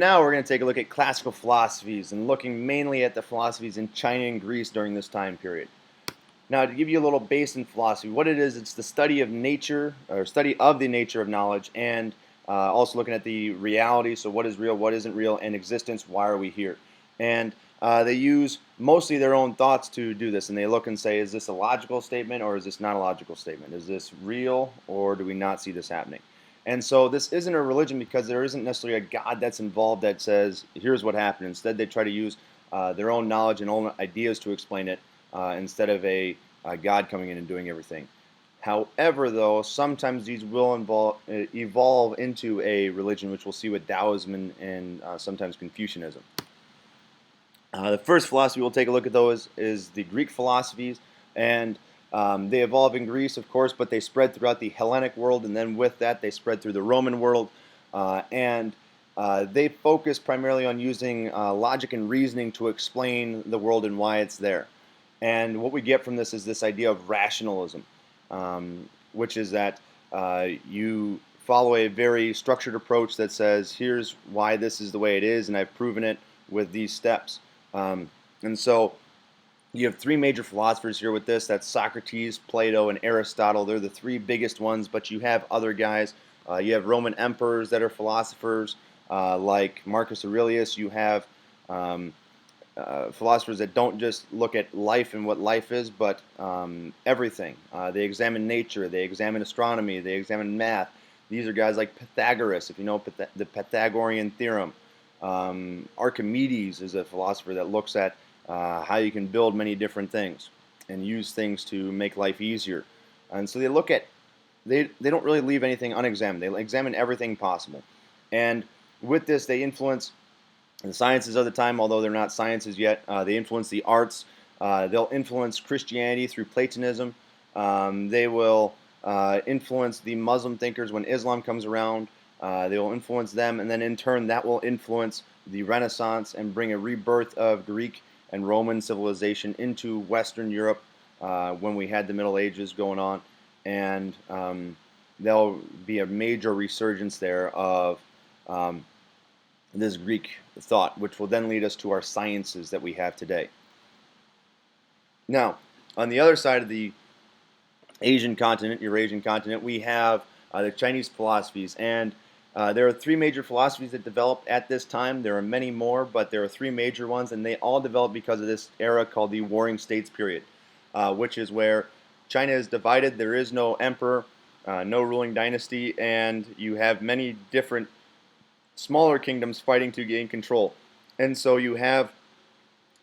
Now we're going to take a look at classical philosophies and looking mainly at the philosophies in China and Greece during this time period. Now, to give you a little base in philosophy, what it is, it's the study of nature, or study of the nature of knowledge, and also looking at the reality, so what is real, what isn't real, and existence, why are we here? And they use mostly their own thoughts to do this, and they look and say, is this a logical statement or is this not a logical statement? Is this real or do we not see this happening? And so this isn't a religion because there isn't necessarily a God that's involved that says, here's what happened. Instead, they try to use their own knowledge and own ideas to explain it instead of a God coming in and doing everything. However, though, sometimes these will evolve into a religion, which we'll see with Taoism and sometimes Confucianism. The first philosophy we'll take a look at, though, is the Greek philosophies, and they evolved in Greece, of course, but they spread throughout the Hellenic world, and then with that, they spread through the Roman world, and they focus primarily on using logic and reasoning to explain the world and why it's there. And what we get from this is this idea of rationalism, which is that you follow a very structured approach that says, here's why this is the way it is, and I've proven it with these steps. And so you have three major philosophers here with this. That's Socrates, Plato, and Aristotle. They're the three biggest ones, but you have other guys. You have Roman emperors that are philosophers, like Marcus Aurelius. You have philosophers that don't just look at life and what life is, but everything. They examine nature, they examine astronomy, they examine math. These are guys like Pythagoras, if you know the Pythagorean theorem. Archimedes is a philosopher that looks at how you can build many different things and use things to make life easier. And so they look at, they don't really leave anything unexamined. They examine everything possible. And with this, they influence the sciences of the time, although they're not sciences yet. They influence the arts. They'll influence Christianity through Platonism. They will influence the Muslim thinkers when Islam comes around. They will influence them, and then in turn that will influence the Renaissance and bring a rebirth of Greek and Roman civilization into Western Europe when we had the Middle Ages going on. And there'll be a major resurgence there of this Greek thought, which will then lead us to our sciences that we have today. Now, on the other side of the Asian continent, Eurasian continent, we have the Chinese philosophies, and there are three major philosophies that developed at this time. There are many more, but there are three major ones, and they all developed because of this era called the Warring States period, which is where China is divided. There is no emperor, no ruling dynasty, and you have many different smaller kingdoms fighting to gain control. And so you have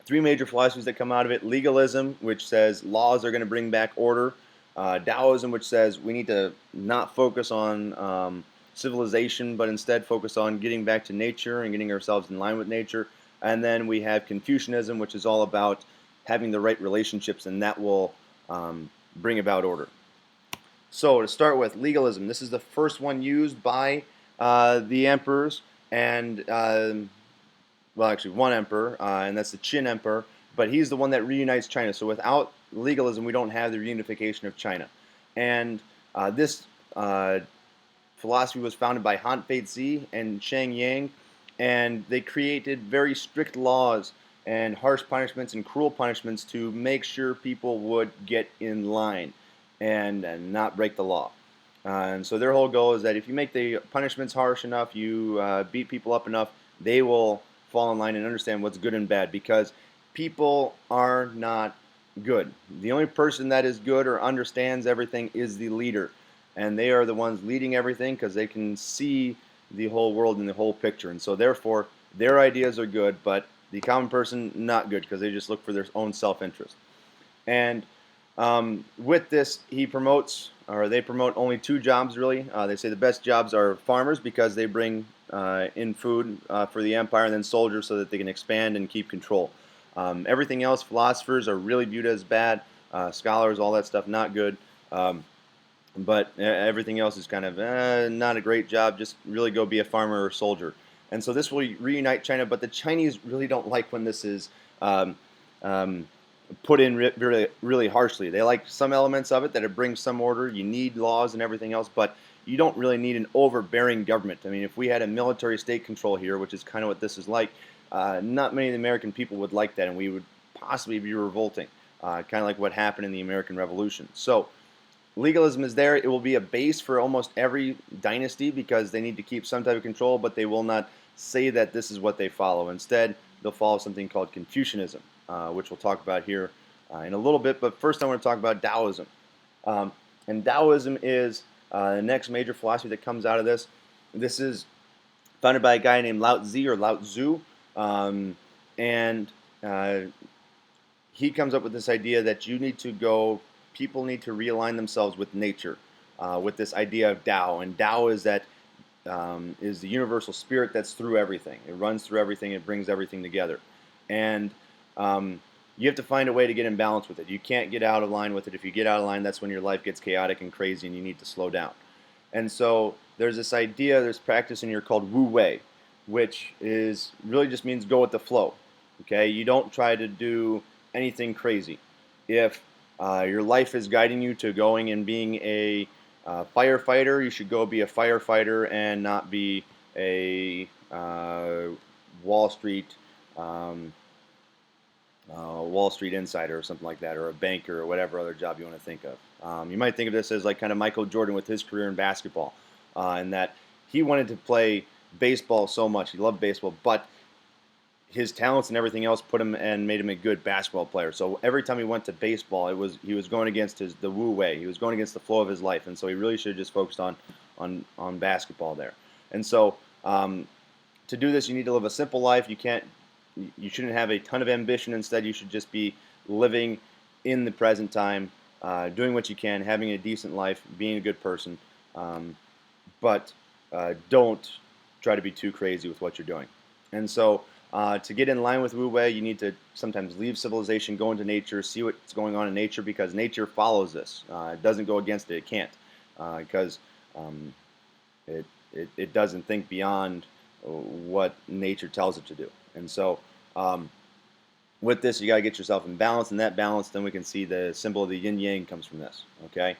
three major philosophies that come out of it. Legalism, which says laws are going to bring back order. Daoism, which says we need to not focus on civilization, but instead focus on getting back to nature and getting ourselves in line with nature. And then we have Confucianism, which is all about having the right relationships, and that will bring about order. So to start with, legalism. This is the first one used by the emperors, and well, actually one emperor, and that's the Qin emperor, but he's the one that reunites China. So without legalism, we don't have the reunification of China. And this philosophy was founded by Han Feizi and Shang Yang, and they created very strict laws and harsh punishments and cruel punishments to make sure people would get in line and not break the law. And so their whole goal is that if you make the punishments harsh enough, you beat people up enough, they will fall in line and understand what's good and bad, because people are not good. The only person that is good or understands everything is the leader. And they are the ones leading everything because they can see the whole world and the whole picture. And so therefore, their ideas are good, but the common person, not good, because they just look for their own self-interest. And with this, he promotes, or they promote only two jobs, really. They say the best jobs are farmers because they bring in food for the empire, and then soldiers so that they can expand and keep control. Everything else, philosophers are really viewed as bad. Scholars, all that stuff, not good. But everything else is kind of not a great job. Just really go be a farmer or soldier. And so this will reunite China, but the Chinese really don't like when this is put in really, really harshly. They like some elements of it, that it brings some order. You need laws and everything else, but you don't really need an overbearing government. I mean, if we had a military state control here, which is kind of what this is like, not many of the American people would like that, and we would possibly be revolting, kind of like what happened in the American Revolution. So legalism is there. It will be a base for almost every dynasty because they need to keep some type of control, but they will not say that this is what they follow. Instead, they'll follow something called Confucianism, which we'll talk about here in a little bit. But first, I want to talk about Taoism. And Taoism is the next major philosophy that comes out of this. This is founded by a guy named Lao Tzu or Lao Tzu, and he comes up with this idea that people need to realign themselves with nature, with this idea of Tao. And Tao is is the universal spirit that's through everything. It runs through everything. It brings everything together. And you have to find a way to get in balance with it. You can't get out of line with it. If you get out of line, that's when your life gets chaotic and crazy and you need to slow down. And so there's this idea, there's practice in here called Wu Wei, which is really just means go with the flow. Okay, you don't try to do anything crazy. If your life is guiding you to going and being a firefighter, you should go be a firefighter and not be a Wall Street insider or something like that, or a banker or whatever other job you want to think of. You might think of this as like kind of Michael Jordan with his career in basketball, and that he wanted to play baseball so much. He loved baseball, but his talents and everything else put him and made him a good basketball player. So every time he went to baseball, he was going against the Wu Wei. He was going against the flow of his life, and so he really should have just focused on basketball there. And so to do this, you need to live a simple life. You shouldn't have a ton of ambition. Instead, you should just be living in the present time, doing what you can, having a decent life, being a good person, but don't try to be too crazy with what you're doing. And so to get in line with Wu Wei, you need to sometimes leave civilization, go into nature, see what's going on in nature, because nature follows this. It doesn't go against it. It can't, because it doesn't think beyond what nature tells it to do. And so with this, you got to get yourself in balance, and that balance, then we can see the symbol of the yin-yang comes from this. Okay,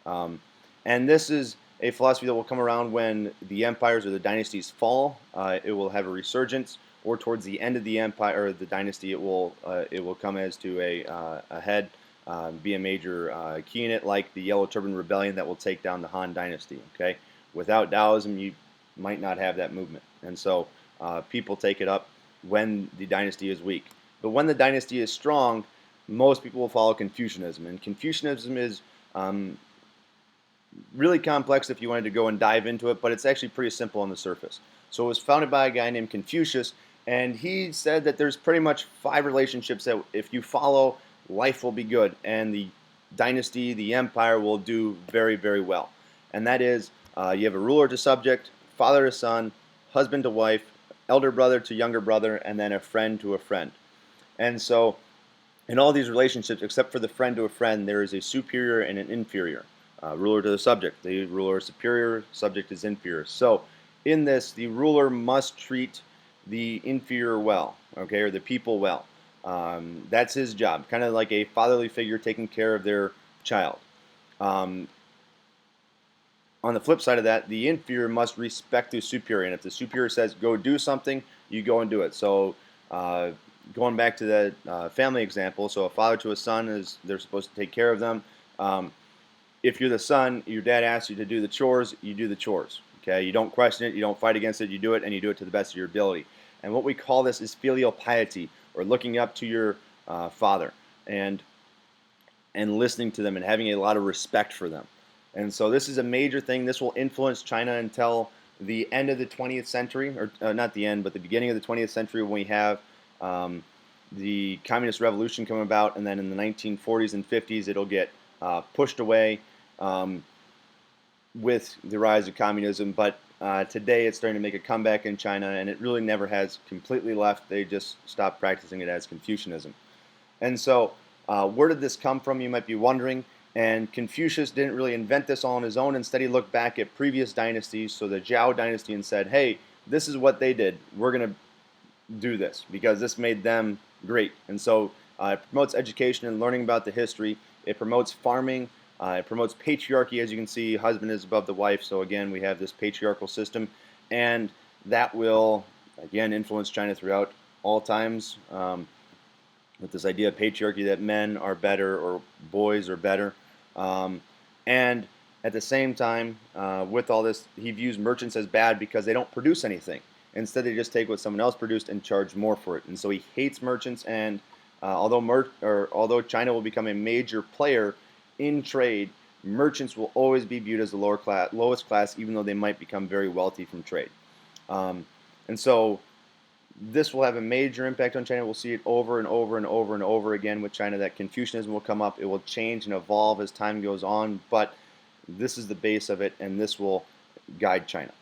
and this is a philosophy that will come around when the empires or the dynasties fall. It will have a resurgence, or towards the end of the empire or the dynasty, it will come as to a head, be a major key in it, like the Yellow Turban Rebellion that will take down the Han Dynasty. Okay, without Taoism, you might not have that movement, and so people take it up when the dynasty is weak. But when the dynasty is strong, most people will follow Confucianism, and Confucianism is really complex if you wanted to go and dive into it, but it's actually pretty simple on the surface. So it was founded by a guy named Confucius, and he said that there's pretty much 5 relationships that if you follow, life will be good, and the dynasty, the empire will do very, very well. And that is, you have a ruler to subject, father to son, husband to wife, elder brother to younger brother, and then a friend to a friend. And so in all these relationships, except for the friend to a friend, there is a superior and an inferior. Ruler to the subject. The ruler is superior, subject is inferior. So in this, the ruler must treat the inferior well, okay, or the people well. That's his job, kind of like a fatherly figure taking care of their child. On the flip side of that, the inferior must respect the superior, and if the superior says go do something, you go and do it. So going back to the family example, so a father to a son is they're supposed to take care of them. If you're the son, your dad asks you to do the chores, you do the chores. Okay, you don't question it, you don't fight against it, you do it, and you do it to the best of your ability. And what we call this is filial piety, or looking up to your father and listening to them and having a lot of respect for them. And so this is a major thing. This will influence China until the end of the 20th century, or not the end, but the beginning of the 20th century, when we have the Communist Revolution come about, and then in the 1940s and 50s, it'll get pushed away with the rise of communism. But today it's starting to make a comeback in China, and it really never has completely left. They just stopped practicing it as Confucianism. And so where did this come from, you might be wondering. And Confucius didn't really invent this all on his own. Instead, he looked back at previous dynasties, so the Zhao dynasty, and said, hey, this is what they did. We're going to do this because this made them great. And so it promotes education and learning about the history. It promotes farming It promotes patriarchy, as you can see. Husband is above the wife, so again, we have this patriarchal system, and that will, again, influence China throughout all times, with this idea of patriarchy that men are better or boys are better. And at the same time, with all this, he views merchants as bad because they don't produce anything. Instead, they just take what someone else produced and charge more for it. And so he hates merchants. And although China will become a major player in trade, merchants will always be viewed as the lowest class, even though they might become very wealthy from trade. And so this will have a major impact on China. We'll see it over and over and over and over again with China, that Confucianism will come up. It will change and evolve as time goes on, but this is the base of it, and this will guide China.